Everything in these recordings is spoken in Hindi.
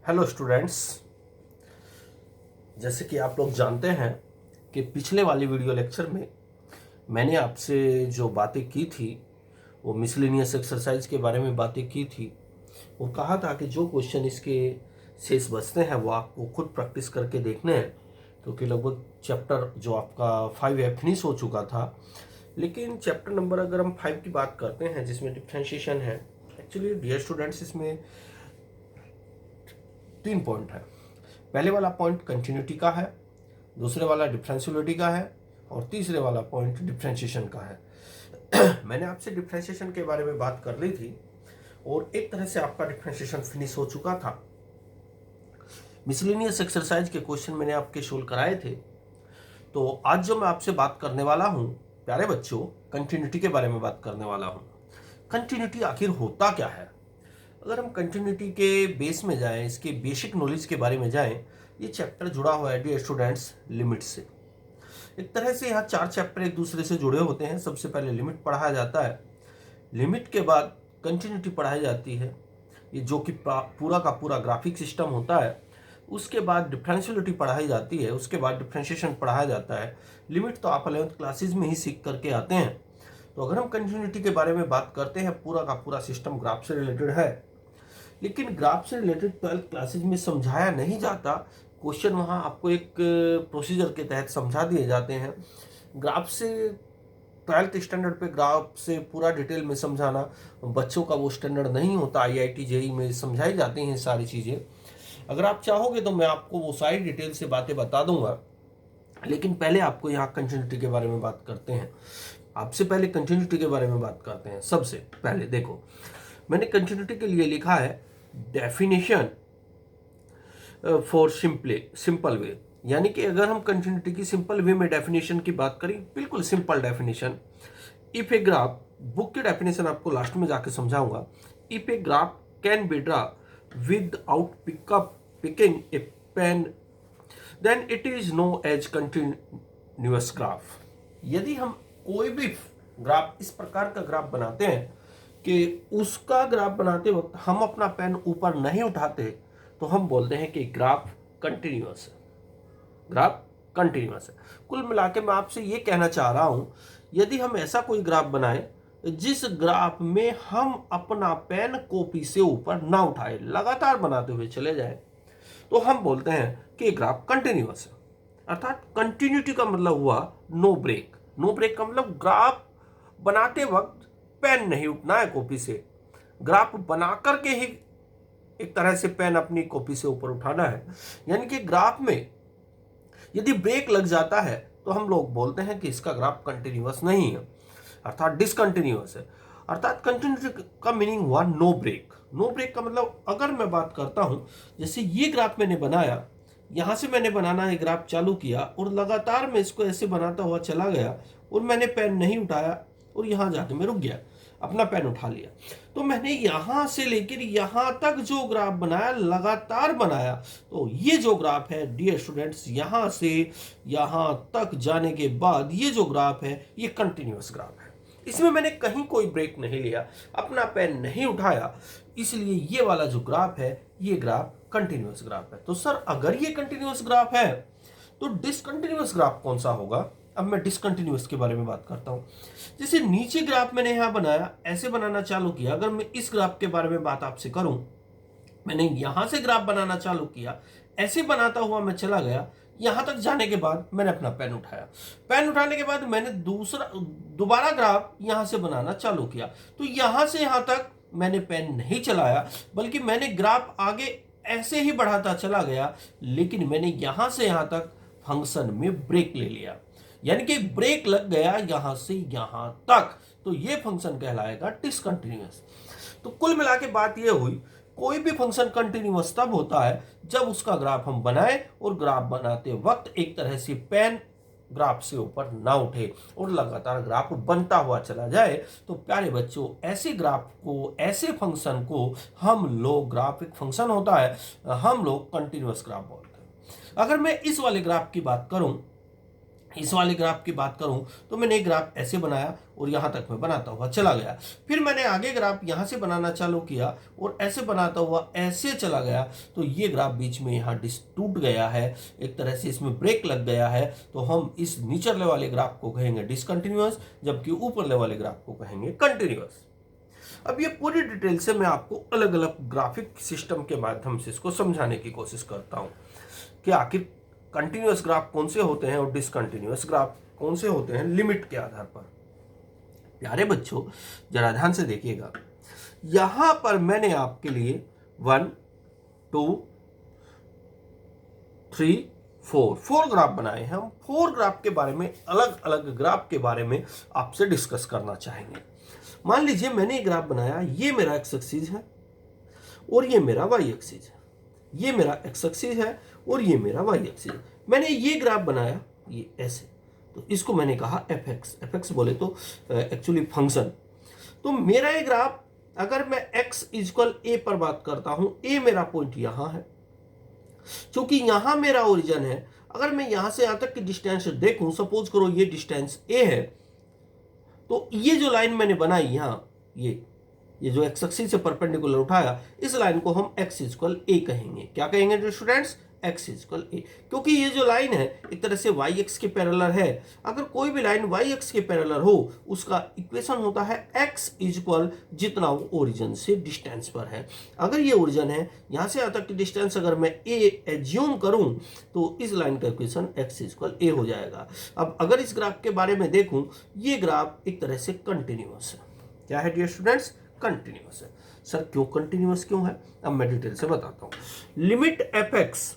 Hello students. जैसे कि आप लोग जानते हैं कि पिछले वाली वीडियो लेक्चर में मैंने आपसे जो बातें की थी वो मिसलेनियस एक्सरसाइज के बारे में बातें की थी और कहा था कि जो क्वेश्चन इसके शेष बचते हैं वो आपको खुद प्रैक्टिस करके देखने हैं, क्योंकि लगभग चैप्टर जो आपका 5 है फिनिश हो चुका था। लेकिन चैप्टर नंबर अगर हम 5 की बात करते हैं जिसमें डिफ्रेंशिएशन है, एक्चुअली डियर स्टूडेंट्स इसमें 3 पॉइंट है। पहले वाला पॉइंट कंटिन्यूटी का है, दूसरे वाला डिफरेंशियलिटी का है और तीसरे वाला पॉइंट डिफरेंशिएशन का है। मैंने आपसे डिफरेंशिएशन के बारे में बात कर ली थी और एक तरह से आपका डिफरेंशिएशन फिनिश हो चुका था। मिसलेनियस एक्सरसाइज के क्वेश्चन मैंने आपके सोल्व कराए थे। तो आज जो मैं आपसे बात करने वाला हूं प्यारे बच्चों, कंटिन्यूटी के बारे में बात करने वाला हूं। कंटिन्यूटी आखिर होता क्या है? अगर हम कंटिन्यूटी के बेस में जाएं, इसके बेसिक नॉलेज के बारे में जाएं, ये चैप्टर जुड़ा हुआ है डियर स्टूडेंट्स लिमिट से। एक तरह से यहाँ 4 चैप्टर एक दूसरे से जुड़े होते हैं। सबसे पहले लिमिट पढ़ाया जाता है, लिमिट के बाद कंटिन्यूटी पढ़ाई जाती है, ये जो कि पूरा का पूरा ग्राफिक सिस्टम होता है। उसके बाद डिफरेंशियलिटी पढ़ाई जाती है, उसके बाद डिफरेंशिएशन पढ़ाया जाता है। लिमिट तो आप 11th क्लासेज में ही सीख करके आते हैं। तो अगर हम कंटिन्यूटी के बारे में बात करते हैं, पूरा का पूरा सिस्टम ग्राफ से रिलेटेड है, लेकिन ग्राफ से रिलेटेड 12th क्लासेज में समझाया नहीं जाता। क्वेश्चन वहाँ आपको एक प्रोसीजर के तहत समझा दिए जाते हैं। ग्राफ से 12th स्टैंडर्ड पे ग्राफ से पूरा डिटेल में समझाना बच्चों का वो स्टैंडर्ड नहीं होता। IIT JEE में समझाई जाती हैं सारी चीज़ें। अगर आप चाहोगे तो मैं आपको वो सारी डिटेल से बातें बता दूंगा, लेकिन पहले आपको यहाँ कंटिन्यूटी के बारे में बात करते हैं। आपसे पहले कंटिन्यूटी के बारे में बात करते हैं। सबसे पहले देखो, मैंने कंटिन्यूटी के लिए लिखा है डेफिनेशन फॉर सिंपल वे, यानी कि अगर हम कंटिन्यूटी की सिंपल वे में डेफिनेशन की बात करें, बिल्कुल simple definition. If a graph, book की डेफिनेशन आपको लास्ट में जाके समझाऊंगा। If a graph can be draw without picking a pen then it is known as continuous graph. यदि हम कोई भी ग्राफ इस प्रकार का ग्राफ बनाते हैं कि उसका ग्राफ बनाते वक्त हम अपना पेन ऊपर नहीं उठाते, तो हम बोलते हैं कि ग्राफ कंटिन्यूअस है। ग्राफ कंटिन्यूअस है। कुल मिला के मैं आपसे ये कहना चाह रहा हूं, यदि हम ऐसा कोई ग्राफ बनाएं जिस ग्राफ में हम अपना पेन कॉपी से ऊपर ना उठाए, लगातार बनाते हुए चले जाए, तो हम बोलते हैं कि ग्राफ कंटिन्यूअस है। अर्थात कंटिन्यूटी का मतलब हुआ नो ब्रेक। नो ब्रेक का मतलब ग्राफ बनाते वक्त पेन नहीं उठना है कॉपी से, ग्राफ बना करके ही एक तरह से पेन अपनी कॉपी से ऊपर उठाना है। यानी कि ग्राफ में यदि ब्रेक लग जाता है तो हम लोग बोलते हैं कि इसका ग्राफ कंटिन्यूअस नहीं है, अर्थात डिसकंटिन्यूअस है। अर्थात कंटिन्यूटी का मीनिंग हुआ नो ब्रेक। नो ब्रेक का मतलब, अगर मैं बात करता हूं, जैसे ये ग्राफ मैंने बनाया, यहां से मैंने बनाना है ग्राफ चालू किया और लगातार मैं इसको ऐसे बनाता हुआ चला गया और मैंने पेन नहीं उठाया और यहां जाके मैं रुक गया, अपना पेन उठा लिया, तो मैंने यहां से लेकर यहां तक जो ग्राफ बनाया, लगातार बनाया, तो ये जो ग्राफ है डियर स्टूडेंट्स, यहां से यहां तक जाने के बाद ये जो ग्राफ है ये कंटिन्यूअस ग्राफ है। इसमें मैंने कहीं कोई ब्रेक नहीं लिया, अपना पेन नहीं उठाया, इसलिए ये वाला जो ग्राफ है ये ग्राफ कंटिन्यूअस ग्राफ है। तो सर अगर ये कंटिन्यूअस ग्राफ है तो डिसकंटिन्यूअस ग्राफ कौन सा होगा? अब मैं डिसकंटिन्यूअस के बारे में बात करता हूं। जैसे नीचे ग्राफ मैंने यहां बनाया, ऐसे बनाना चालू किया। अगर मैं इस ग्राफ के बारे में बात आपसे करूं, मैंने यहां से ग्राफ बनाना चालू किया, ऐसे बनाता हुआ मैं चला गया, यहां तक जाने के बाद मैंने अपना पेन उठाया, पेन उठाने के बाद मैंने दोबारा ग्राफ यहां से बनाना चालू किया, तो यहां से यहां तक मैंने पेन नहीं चलाया, बल्कि मैंने ग्राफ आगे ऐसे ही बढ़ाता चला गया, लेकिन मैंने यहां से यहां तक फंक्शन में ब्रेक ले लिया, यानी कि ब्रेक लग गया यहां से यहां तक, तो ये फंक्शन कहलाएगा डिसकंटिन्यूअस। तो कुल मिला के बात यह हुई, कोई भी फंक्शन कंटिन्यूअस तब होता है जब उसका ग्राफ हम बनाए और ग्राफ बनाते वक्त एक तरह से पेन ग्राफ से ऊपर ना उठे और लगातार ग्राफ बनता हुआ चला जाए। तो प्यारे बच्चों, ऐसे ग्राफ को, ऐसे फंक्शन को हम लोग, ग्राफ एक फंक्शन होता है, हम लोग कंटिन्यूअस ग्राफ बोलते हैं। अगर मैं इस वाले ग्राफ की बात करूं, इस वाले ग्राफ की बात करूं तो मैंने एक ग्राफ ऐसे बनाया और यहां तक मैं बनाता हुआ चला गया। फिर मैंने आगे ग्राफ यहां से बनाना चालू किया और ऐसे बनाता हुआ ऐसे चला गया, तो ये ग्राफ बीच में यहां टूट गया है, एक तरह से इसमें ब्रेक लग गया है। तो हम इस नीचले वाले ग्राफ को कहेंगे डिसकंटिन्यूअस, जबकि ऊपरले वाले ग्राफ को कहेंगे कंटिन्यूअस। अब ये पूरी डिटेल से मैं आपको अलग अलग ग्राफिक सिस्टम के माध्यम से इसको समझाने की कोशिश करता हूं कि आखिर कंटिन्यूअस ग्राफ कौन से होते हैं और डिसकंटिन्यूअस ग्राफ कौन से होते हैं लिमिट के आधार पर। प्यारे बच्चों, जरा ध्यान से देखिएगा, यहां पर मैंने आपके लिए 1 2 3 4 ग्राफ बनाए हैं। हम 4 ग्राफ के बारे में, अलग अलग ग्राफ के बारे में आपसे डिस्कस करना चाहेंगे। मान लीजिए मैंने एक ग्राफ बनाया, ये मेरा एक्स एक्सिस है और ये मेरा वाई एक्सिस है, ये मेरा एक्स एक्सिस है और ये मेरा वाई एक्सिस है। मैंने ये ग्राफ बनाया ये ऐसे, तो इसको मैंने कहा एफ एक्स बोले तो एक्चुअली फंक्शन। तो मेरा ये ग्राफ, अगर मैं x इक्वल ए पर बात करता हूं, ए मेरा पॉइंट यहां है, क्योंकि यहां मेरा ओरिजिन है। अगर मैं यहां से यहां तक की डिस्टेंस देखूं, सपोज करो ये डिस्टेंस ए है, तो ये जो लाइन मैंने बनाई यहां, ये जो एक्स एक्सिस से परपेंडिकुलर उठाया, इस लाइन को हम एक्स इक्वल ए कहेंगे। क्या कहेंगे स्टूडेंट्स? एक्स इक्वल ए, क्योंकि ये जो लाइन है एक तरह से वाई एक्स के पैरेलल है। अगर कोई भी लाइन वाई एक्स के पैरेलल हो, उसका इक्वेशन होता है एक्स इक्वल जितना वो ओरिजिन से डिस्टेंस पर है। अगर ये ओरिजिन है, यहां से यहां तक की डिस्टेंस अगर मैं ए एज्यूम करूं, तो इस लाइन का इक्वेशन एक्स इक्वल ए हो जाएगा। अब अगर इस ग्राफ के बारे में देखूं, ये ग्राफ एक तरह से कंटिन्यूअस है। क्या है डियर स्टूडेंट्स? कंटिन्यूअस है। सर क्यों कंटिन्यूअस क्यों है? अब मैं डिटेल से बताता हूं। Limit F X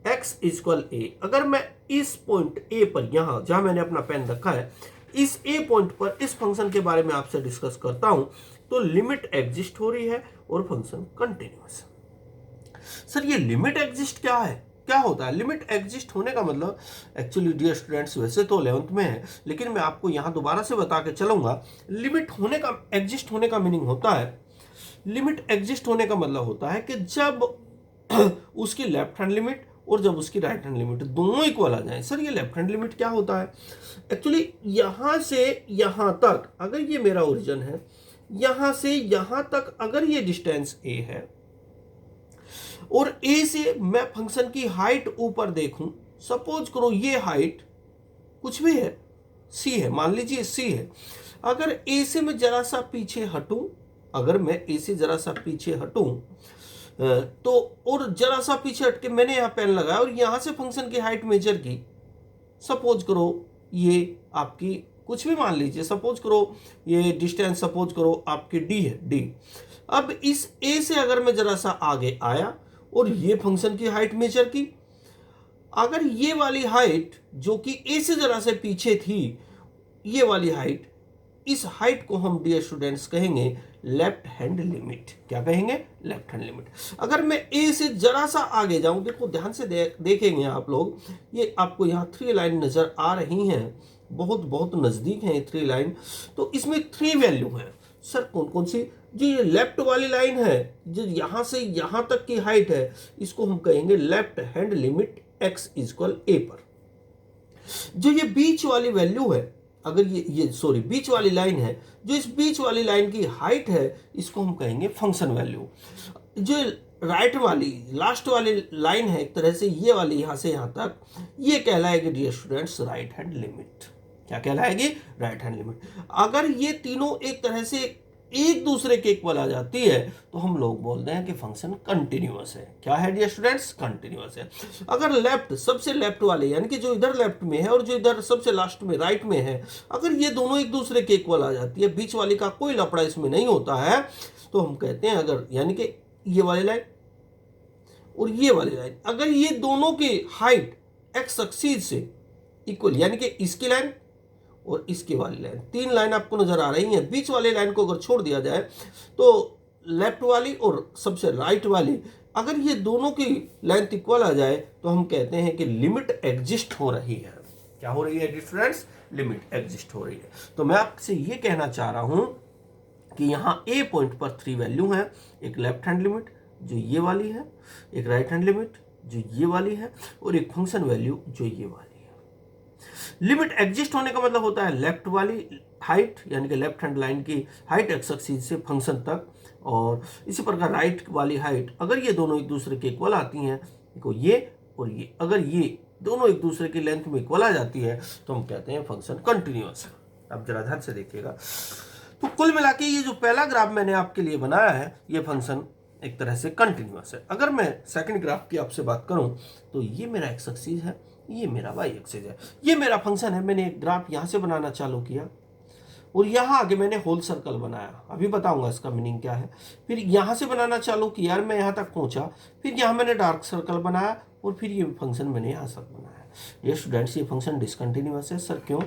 X equal A, अगर मैं इस पॉइंट ए पर, यहां जहां मैंने अपना पेन रखा है, इस ए पॉइंट पर इस फंक्शन के बारे में आपसे डिस्कस करता हूं, तो लिमिट एग्जिस्ट हो रही है और फंक्शन कंटिन्यूअस है। सर ये लिमिट एग्जिस्ट क्या है, क्या होता है? लिमिट एग्जिस्ट होने का मतलब, एक्चुअली डियर स्टूडेंट्स वैसे तो 11th में है, लेकिन मैं आपको यहां दोबारा से बता के चलूंगा। लिमिट होने का, एग्जिस्ट होने का मीनिंग होता है, लिमिट एग्जिस्ट होने का मतलब होता है कि जब उसकी लेफ्ट हैंड लिमिट और जब उसकी राइट हैंड लिमिट दोनों इक्वल आ जाए। सर ये लेफ्ट हैंड लिमिट क्या होता है? एक्चुअली यहां से यहां तक अगर ये मेरा ओरिजिन है, यहां से यहां तक अगर ये डिस्टेंस ए है और ए से मैं फंक्शन की हाइट ऊपर देखूं, सपोज करो ये हाइट कुछ भी है, सी है, मान लीजिए सी है। अगर ए से मैं जरा सा पीछे हटूं, अगर मैं ए से जरा सा पीछे हटूं, तो और जरा सा पीछे हटके मैंने यहां पेन लगाया और यहां से फंक्शन की हाइट मेजर की, सपोज करो ये आपकी कुछ भी मान लीजिए, सपोज करो ये डिस्टेंस सपोज करो आपकी डी है, डी। अब इस ए से अगर मैं जरा सा आगे आया और ये फंक्शन की हाइट मेजर की, अगर ये वाली हाइट जो कि ए से जरा से पीछे थी, ये वाली हाइट, इस हाइट को हम डियर स्टूडेंट्स कहेंगे लेफ्ट हैंड लिमिट। क्या कहेंगे? Left hand limit. अगर मैं ए से जरा सा आगे जाऊं, देखो ध्यान से देखेंगे आप लोग, ये आपको यहाँ 3 लाइन नजर आ रही हैं, बहुत बहुत नजदीक है ये 3 लाइन। तो इसमें 3 वैल्यू है। सर कौन कौन सी? जो ये लेफ्ट वाली लाइन है, जो यहां से यहां तक की हाइट है, इसको हम कहेंगे left hand limit X equal A पर। जो ये बीच वाली वैल्यू है, अगर ये सॉरी बीच वाली लाइन है, जो इस बीच वाली लाइन की हाइट है, इसको हम कहेंगे फंक्शन वैल्यू। जो राइट वाली लास्ट वाली लाइन है, एक तरह से ये वाली यहां से यहां तक, ये कहलाएगी dear students right hand limit. क्या कहलाएगी? Right hand limit. अगर ये तीनों एक तरह से एक दूसरे के इक्वल आ जाती है, तो हम लोग बोलते हैं कि फंक्शन कंटिन्यूअस है। क्या है डियर स्टूडेंट्स? कंटिन्यूअस है। अगर लेफ्ट, सबसे लेफ्ट वाले यानी कि जो इधर लेफ्ट में है और जो इधर सबसे लास्ट में राइट में है, अगर ये दोनों एक दूसरे के इक्वल आ जाती है, बीच वाली का कोई लफड़ा इसमें नहीं होता है, तो हम कहते हैं, अगर यानी कि ये वाली लाइन और ये वाली लाइन, अगर ये दोनों की हाइट एक्स एक्सिस से इक्वल, यानी कि इसकी लाइन और इसकी वाली लाइन, 3 लाइन आपको नजर आ रही हैं, बीच वाली लाइन को अगर छोड़ दिया जाए, तो लेफ्ट वाली और सबसे राइट वाली, अगर ये दोनों की लेंथ इक्वल आ जाए, तो हम कहते हैं कि लिमिट एग्जिस्ट हो रही है। क्या हो रही है फ्रेंड्स? लिमिट एग्जिस्ट हो रही है। तो मैं आपसे ये कहना चाह रहा हूं कि यहां ए पॉइंट पर 3 वैल्यू हैं, एक लेफ्ट हैंड लिमिट जो ये वाली है, एक राइट हैंड लिमिट जो ये वाली है, और एक फंक्शन वैल्यू जो ये वाली है। लिमिट एग्जिस्ट होने का मतलब होता है लेफ्ट वाली हाइट, यानी कि लेफ्ट हैंड लाइन की हाइट एक्स एक्सिस से फंक्शन तक, और इसी प्रकार राइट वाली हाइट, अगर ये दोनों एक दूसरे के इक्वल आती हैं, देखो ये और ये, अगर ये दोनों एक दूसरे की लेंथ में इक्वल आ जाती है तो हम कहते हैं फंक्शन कंटिन्यूअस है। अब जरा ध्यान से देखिएगा, तो कुल मिला के ये जो पहला ग्राफ मैंने आपके लिए बनाया है ये फंक्शन एक तरह से कंटिन्यूअस है। अगर मैं सेकंड ग्राफ की आपसे बात करूं तो ये मेरा एक्स एक्सिस है, ये मेरा वाई एक्सिस है, ये मेरा फंक्शन है। मैंने एक ग्राफ यहां से बनाना चालू किया और यहाँ आगे मैंने होल सर्कल बनाया, अभी बताऊंगा इसका मीनिंग क्या है। फिर यहाँ से बनाना चालू किया और मैं यहाँ तक पहुँचा, फिर यहाँ मैंने डार्क सर्कल बनाया और फिर ये फंक्शन मैंने यहाँ तक बनाया। ये स्टूडेंट्स ये फंक्शन डिसकंटिन्यूअस है। सर क्यों?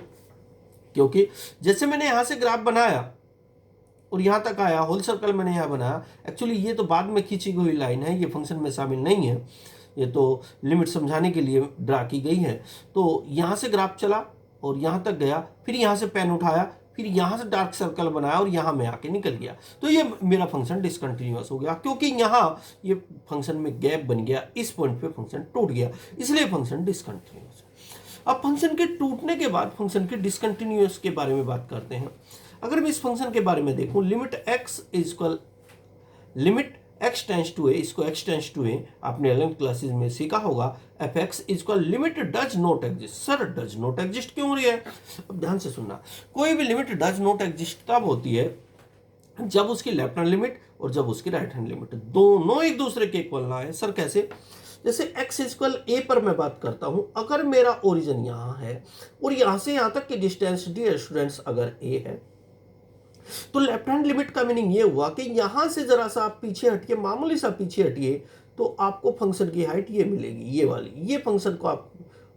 क्योंकि जैसे मैंने यहाँ से ग्राफ बनाया और यहाँ तक आया, होल सर्कल मैंने यहाँ बनाया, एक्चुअली ये तो बाद में खींची हुई लाइन है, ये फंक्शन में शामिल नहीं है, ये तो लिमिट समझाने के लिए ड्रा की गई है। तो यहाँ से ग्राफ चला और यहाँ तक गया, फिर यहाँ से पेन उठाया, फिर यहाँ से डार्क सर्कल बनाया और यहाँ में आके निकल गया, तो ये मेरा फंक्शन डिसकंटिन्यूअस हो गया, क्योंकि यहाँ ये फंक्शन में गैप बन गया, इस पॉइंट पे फंक्शन टूट गया, इसलिए फंक्शन डिसकंटिन्यूअस है। अब फंक्शन के टूटने के बाद फंक्शन के डिसकंटिन्यूअस के बारे में बात करते हैं। अगर मैं इस फंक्शन के बारे में देखूं, limit X is equal limit X tends to A, इसको एक्स टेंस टू ए आपने 11th क्लासेस में सीखा होगा, F x is equal limit does not exist. Sir does not exist क्यों हो रही है? अब ध्यान से सुनना, कोई भी लिमिट डज नॉट एग्जिस्ट तब होती है जब उसकी लेफ्ट हैंड लिमिट और जब उसकी राइट हैंड लिमिट दोनों एक दूसरे के इक्वल ना है। सर कैसे? जैसे x इक्वल ए पर मैं बात करता हूं, अगर मेरा ओरिजिन यहां है और यहां से यहां तक की डिस्टेंस डियर स्टूडेंट्स अगर a है, तो लेफ्ट हैंड लिमिट का मीनिंग ये हुआ कि यहां से जरा सा आप पीछे हटिए, मामूली सा पीछे हटिए, तो आपको फंक्शन की हाइट ये मिलेगी, ये वाली, ये फंक्शन को आप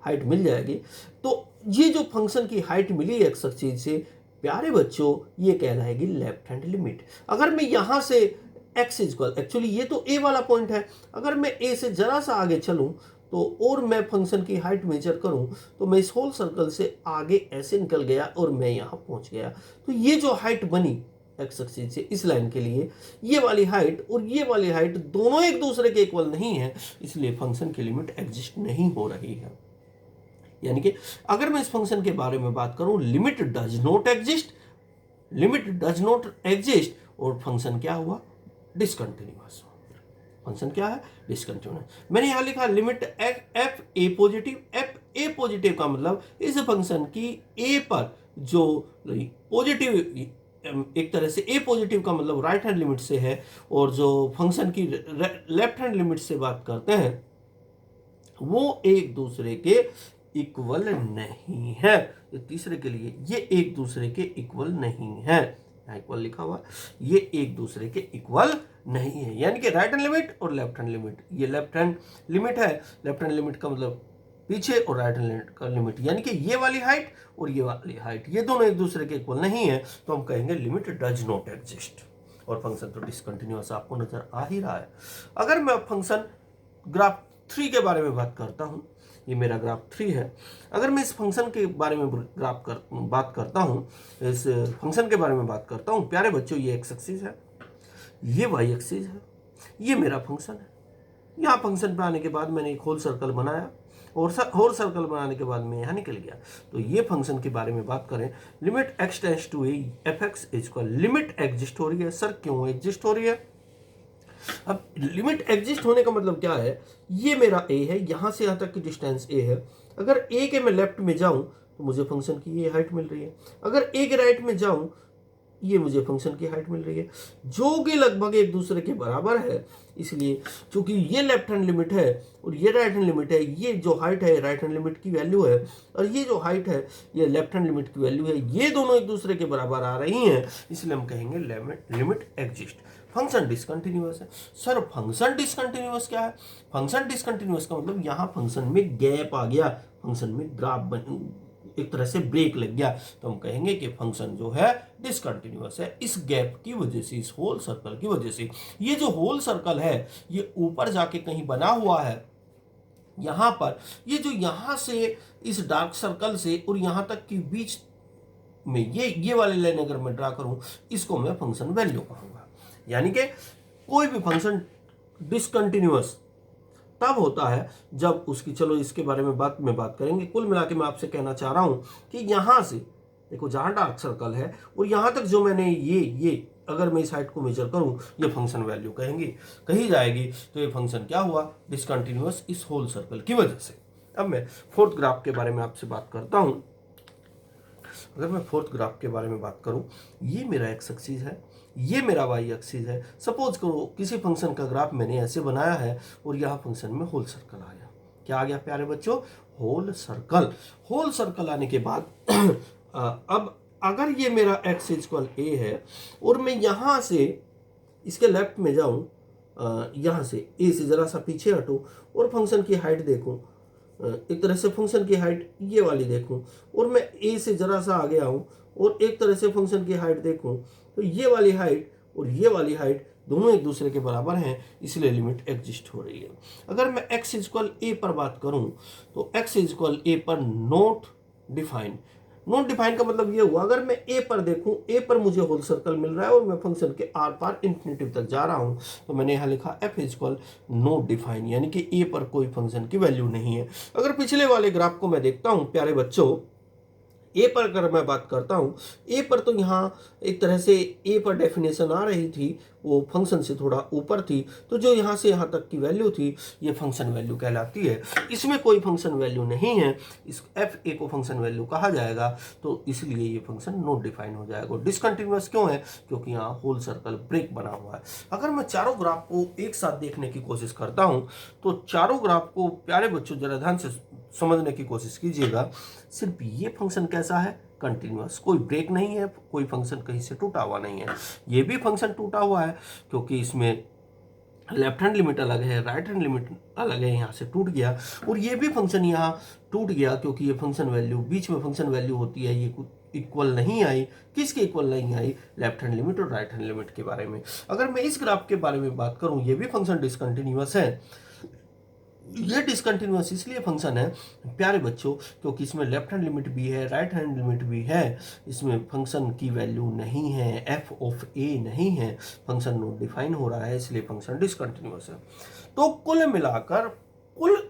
हाइट मिल जाएगी। तो ये जो फंक्शन की हाइट मिली एक्स एक्सिस से, प्यारे बच्चों, ये कहलाएगी लेफ्ट हैंड लिमिट। अगर मैं यहां से एक्स इक्वल, एक्चुअली ये तो ए वाला पॉइंट है, अगर मैं ए से जरा सा आगे चलूं तो और मैं फंक्शन की हाइट मेजर करूं तो मैं इस होल सर्कल से आगे ऐसे निकल गया और मैं यहां पहुंच गया। तो ये जो हाइट बनी एक्स एक्सिस से इस लाइन के लिए, ये वाली हाइट और ये वाली हाइट दोनों एक दूसरे के इक्वल नहीं है, इसलिए फंक्शन की लिमिट एग्जिस्ट नहीं हो रही है। यानी कि अगर मैं इस फंक्शन के बारे में बात करूं, limit does not exist, limit does not exist, और फंक्शन क्या हुआ? डिसकंटिन्यूअस। फंक्शन क्या है? डिसकंटिन्यूअस। मैंने यहां लिखा limit F A positive. F A positive का मतलब इस फंक्शन की ए पर जो पॉजिटिव, एक तरह से ए पॉजिटिव का मतलब राइट हैंड लिमिट से है, और जो फंक्शन की लेफ्ट हैंड लिमिट से बात करते हैं वो एक दूसरे के इक्वल नहीं है। ये तीसरे के लिए ये एक दूसरे के इक्वल नहीं है, इक्वल लिखा हुआ, ये एक दूसरे के इक्वल नहीं है। यानी कि राइट हैंड लिमिट और लेफ्ट हैंड लिमिट, ये लेफ्ट हैंड लिमिट है, लेफ्ट हैंड लिमिट का मतलब पीछे, और राइट हैंड का लिमिट यानी कि ये वाली हाइट और ये वाली हाइट, ये दोनों एक दूसरे के इक्वल नहीं है, तो हम कहेंगे लिमिट डज नॉट एग्जिस्ट, और फंक्शन तो डिसकंटिन्यूअस आपको नजर आ ही रहा है। अगर मैं फंक्शन ग्राफ 3 के बारे में बात करता हूं, ये मेरा ग्राफ 3 है। अगर मैं इस फंक्शन के बारे में बात करता हूं, इस फंक्शन के बारे में बात करता हूं, प्यारे बच्चों, ये एक्स एक्सिस है, ये वाई एक्सिस है, ये मेरा फंक्शन है। यहाँ फंक्शन पे आने के बाद मैंने एक होल सर्कल बनाया, और होल सर्कल बनाने के बाद मैं यहाँ निकल गया। तो ये फंक्शन के बारे में बात करें, limit X tends to A F X equal, limit exist हो रही है। सर क्यों एग्जिस्ट हो रही है? अब लिमिट एग्जिस्ट होने का मतलब क्या है? ये मेरा ए है, यहां से यहां तक की डिस्टेंस ए है, अगर ए के मैं लेफ्ट में जाऊं तो मुझे फंक्शन की ये हाइट मिल रही है, अगर ए के राइट में जाऊं ये मुझे फंक्शन की हाइट मिल रही है, जो कि लगभग एक दूसरे के बराबर है। इसलिए चूंकि ये लेफ्ट हैंड लिमिट है और ये राइट हैंड लिमिट है, ये जो हाइट है राइट हैंड लिमिट की वैल्यू है, और ये जो हाइट है ये लेफ्ट हैंड लिमिट की वैल्यू है, ये दोनों एक दूसरे के बराबर आ रही हैं, इसलिए हम कहेंगे लिमिट एग्जिस्ट। फंक्शन डिसकंटिन्यूअस है। सर फंक्शन डिसकंटिन्यूअस क्या है? फंक्शन डिसकंटिन्यूअस का मतलब यहां फंक्शन में गैप आ गया, फंक्शन में ग्राफ एक तरह से ब्रेक लग गया, तो हम कहेंगे कि फंक्शन जो है डिसकंटिन्यूअस है, इस गैप की वजह से, इस होल सर्कल की वजह से। ये जो होल सर्कल है ये ऊपर जाके कहीं बना हुआ है, यहां पर, ये जो यहां से इस डार्क सर्कल से और यहां तक के बीच में ये वाली लाइन अगर मैं ड्रा करूं, इसको मैं फंक्शन वैल्यू कहूंगा। यानी कि कोई भी फंक्शन डिसकंटिन्यूअस तब होता है जब उसकी, चलो इसके बारे में बात में बात करेंगे। कुल मिला के मैं आपसे कहना चाह रहा हूं कि यहां से देखो, जहां डार्क सर्कल है और यहां तक जो मैंने ये अगर मैं इस हाइट को मेजर करूं, ये फंक्शन वैल्यू कही जाएगी। तो ये फंक्शन क्या हुआ, डिसकंटिन्यूअस इस होल सर्कल की वजह से। अब मैं फोर्थ ग्राफ के बारे में आपसे बात करता हूं। अगर मैं फोर्थ ग्राफ के बारे में बात करूं, ये मेरा एक्स एक्सिस है, ये मेरा वाई एक्सिस है। सपोज करो किसी फंक्शन का ग्राफ मैंने ऐसे बनाया है और यहाँ फंक्शन में होल सर्कल आ गया। क्या आ गया प्यारे बच्चों, होल सर्कल। होल सर्कल आने के बाद अब अगर ये मेरा x इक्वल a है और मैं यहाँ से इसके लेफ्ट में जाऊँ, यहाँ से a से ज़रा सा पीछे हटूँ और फंक्शन की हाइट देखूँ, एक तरह से फंक्शन की हाइट ये वाली देखूँ, और मैं a से ज़रा सा आगे आऊँ और एक तरह से फंक्शन की हाइट देखूँ, तो ये वाली हाइट और ये वाली हाइट दोनों एक दूसरे के बराबर हैं, इसलिए लिमिट एग्जिस्ट हो रही है। अगर मैं x इक्वल a पर बात करूँ तो x इक्वल a पर नॉट डिफाइन का मतलब ये हुआ, अगर मैं a पर देखूं, a पर मुझे होल सर्कल मिल रहा है और मैं फंक्शन के आर पार इन्फिनिटिव तक जा रहा हूं, तो मैंने यहाँ लिखा f इक्वल नॉट डिफाइन, यानी कि a पर कोई फंक्शन की वैल्यू नहीं है। अगर पिछले वाले ग्राफ को मैं देखता हूं प्यारे बच्चों, ए पर अगर मैं बात करता हूँ, ए पर तो यहाँ एक तरह से ए पर डेफिनेशन आ रही थी, वो फंक्शन से थोड़ा ऊपर थी, तो जो यहाँ से यहाँ तक की वैल्यू थी ये फंक्शन वैल्यू कहलाती है। इसमें कोई फंक्शन वैल्यू नहीं है, इस एफ ए को फंक्शन वैल्यू कहा जाएगा, तो इसलिए ये फंक्शन नॉट डिफाइन हो जाएगा। डिसकंटिन्यूअस क्यों है, क्योंकि यहाँ होल सर्कल ब्रेक बना हुआ है। अगर मैं चारों ग्राफ को एक साथ देखने की कोशिश करता हूँ, तो चारों ग्राफ को प्यारे बच्चों जरा ध्यान से समझने की कोशिश कीजिएगा। सिर्फ ये फंक्शन कैसा है, कंटिन्यूअस, कोई ब्रेक नहीं है, कोई फंक्शन कहीं से टूटा हुआ नहीं है। ये भी फंक्शन टूटा हुआ है क्योंकि इसमें लेफ्ट हैंड लिमिट अलग है, राइट हैंड लिमिट अलग है, यहाँ से टूट गया। और ये भी फंक्शन यहाँ टूट गया क्योंकि ये फंक्शन वैल्यू, बीच में फंक्शन वैल्यू होती है, ये इक्वल नहीं आई। किसके इक्वल नहीं आई, लेफ्ट हैंड लिमिट और राइट हैंड लिमिट के बारे में। अगर मैं इस ग्राफ के बारे में बात करूं, ये भी फंक्शन डिसकंटिन्यूअस है। ये डिसकंटिन्यूअस इसलिए फंक्शन है प्यारे बच्चों क्योंकि इसमें लेफ्ट हैंड लिमिट भी है, राइट हैंड लिमिट भी है। इसमें फंक्शन की वैल्यू नहीं है, एफ ऑफ ए नहीं है, फंक्शन नॉट डिफाइन हो रहा है, इसलिए फंक्शन डिसकंटिन्यूअस है। तो कुल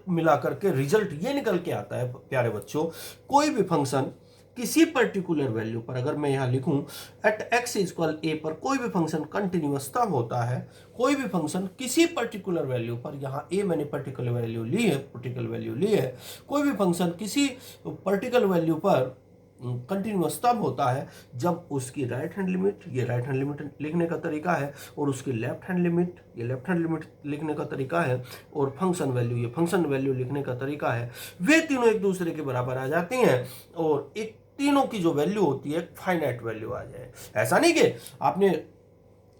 मिलाकर के रिजल्ट ये निकल के आता है प्यारे बच्चों, कोई भी फंक्शन किसी पर्टिकुलर वैल्यू पर, अगर मैं यहाँ लिखूं एट एक्स इक्वल ए पर कोई भी फंक्शन कंटिन्यूअस तब होता है, कोई भी फंक्शन किसी पर्टिकुलर वैल्यू पर, यहाँ ए मैंने पर्टिकुलर वैल्यू ली है, कोई भी फंक्शन किसी पर्टिकुलर वैल्यू पर कंटिन्यूअस तब होता है जब उसकी राइट हैंड लिमिट, ये राइट हैंड लिमिट लिखने का तरीका है, और उसकी लेफ्ट हैंड लिमिट, ये लेफ्ट हैंड लिमिट लिखने का तरीका है, और फंक्शन वैल्यू, ये फंक्शन वैल्यू लिखने का तरीका है, वे तीनों एक दूसरे के बराबर आ जाती हैं और एक तीनों की जो वैल्यू होती है फाइनाइट वैल्यू आ जाए। ऐसा नहीं कि आपने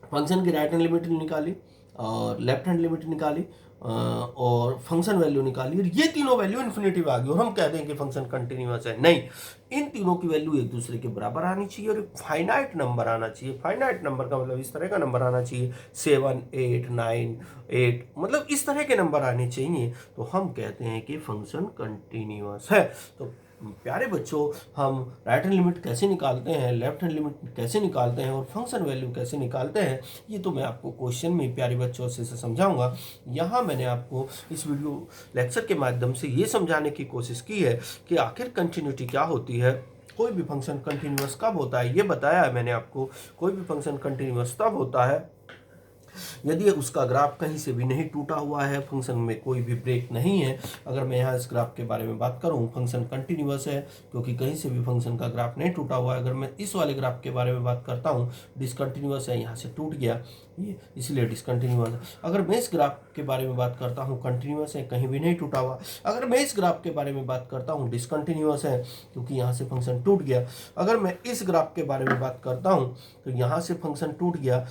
फंक्शन की राइट हैंड लिमिट निकाली और लेफ्ट हैंड लिमिट निकाली और फंक्शन वैल्यू निकाली और ये तीनों वैल्यू इन्फिनिटिव आ गई और हम कहते हैं कि फंक्शन कंटिन्यूअस है। नहीं, इन तीनों की वैल्यू एक दूसरे के बराबर आनी चाहिए और एक फाइनाइट नंबर आना चाहिए। फाइनाइट नंबर का मतलब इस तरह का नंबर आना चाहिए, 7, 8, 9, 8, मतलब इस तरह के नंबर आने चाहिए, तो हम कहते हैं कि फंक्शन कंटिन्यूअस है। तो प्यारे बच्चों, हम राइट हैंड लिमिट कैसे निकालते हैं, लेफ्ट हैंड लिमिट कैसे निकालते हैं और फंक्शन वैल्यू कैसे निकालते हैं, ये तो मैं आपको क्वेश्चन में प्यारे बच्चों से समझाऊंगा। यहाँ मैंने आपको इस वीडियो लेक्चर के माध्यम से ये समझाने की कोशिश की है कि आखिर कंटिन्यूटी क्या होती है, कोई भी फंक्शन कंटिन्यूअस कब होता है, ये बताया है मैंने आपको। कोई भी फंक्शन कंटिन्यूअस तब होता है यदि उसका ग्राफ कहीं से भी नहीं टूटा हुआ है, फंक्शन में कोई भी ब्रेक नहीं है। अगर मैं यहाँ इस ग्राफ के बारे में बात करूँ, फंक्शन कंटिन्यूअस है क्योंकि कहीं से भी फंक्शन का ग्राफ नहीं टूटा हुआ है। अगर मैं इस वाले ग्राफ के बारे में बात करता हूँ, डिसकंटिन्यूअस है, यहाँ से टूट गया ये, इसलिए डिसकंटिन्यूअस है। अगर मैं इस ग्राफ के बारे में बात करता हूँ, कंटिन्यूअस है, कहीं भी नहीं टूटा हुआ। अगर मैं इस ग्राफ के बारे में बात करता हूँ, डिसकंटिन्यूअस है क्योंकि यहाँ से फंक्शन टूट गया। अगर मैं इस ग्राफ के बारे में बात करता हूँ तो यहाँ से फंक्शन टूट गया,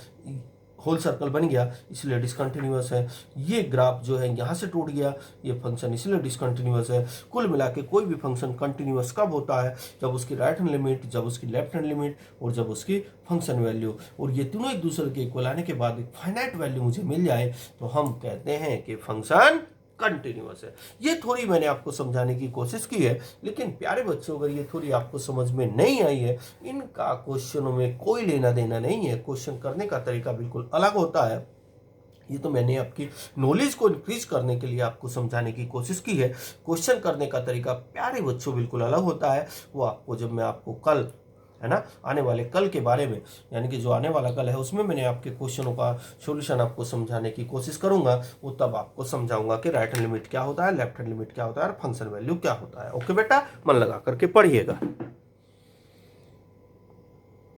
होल सर्कल बन गया, इसलिए डिसकंटिन्यूअस है। ये ग्राफ जो है यहाँ से टूट गया, ये फंक्शन इसलिए डिसकंटिन्यूअस है। कुल मिला के कोई भी फंक्शन कंटिन्यूअस कब होता है, जब उसकी राइट हैंड लिमिट, जब उसकी लेफ्ट हैंड लिमिट और जब उसकी फंक्शन वैल्यू, और ये तीनों एक दूसरे के इक्वल आने के बाद एक फाइनाइट वैल्यू मुझे मिल जाए, तो हम कहते हैं कि फंक्शन कंटिन्यूअस है। ये थोड़ी मैंने आपको समझाने की कोशिश की है, लेकिन प्यारे बच्चों अगर ये थोड़ी आपको समझ में नहीं आई है, इनका क्वेश्चनों में कोई लेना देना नहीं है। क्वेश्चन करने का तरीका बिल्कुल अलग होता है। ये तो मैंने आपकी नॉलेज को इंक्रीज करने के लिए आपको समझाने की कोशिश की है। क्वेश्चन करने का तरीका प्यारे बच्चों बिल्कुल अलग होता है। वो आपको जब मैं आपको कल, है ना, आने वाले कल के बारे में, यानी कि जो आने वाला कल है उसमें मैंने आपके क्वेश्चनों का सॉल्यूशन आपको समझाने की कोशिश करूंगा। वो तब आपको समझाऊंगा कि राइट हैंड लिमिट क्या होता है, लेफ्ट हैंड लिमिट क्या होता है और फंक्शन वैल्यू क्या होता है। ओके बेटा, मन लगा करके पढ़िएगा।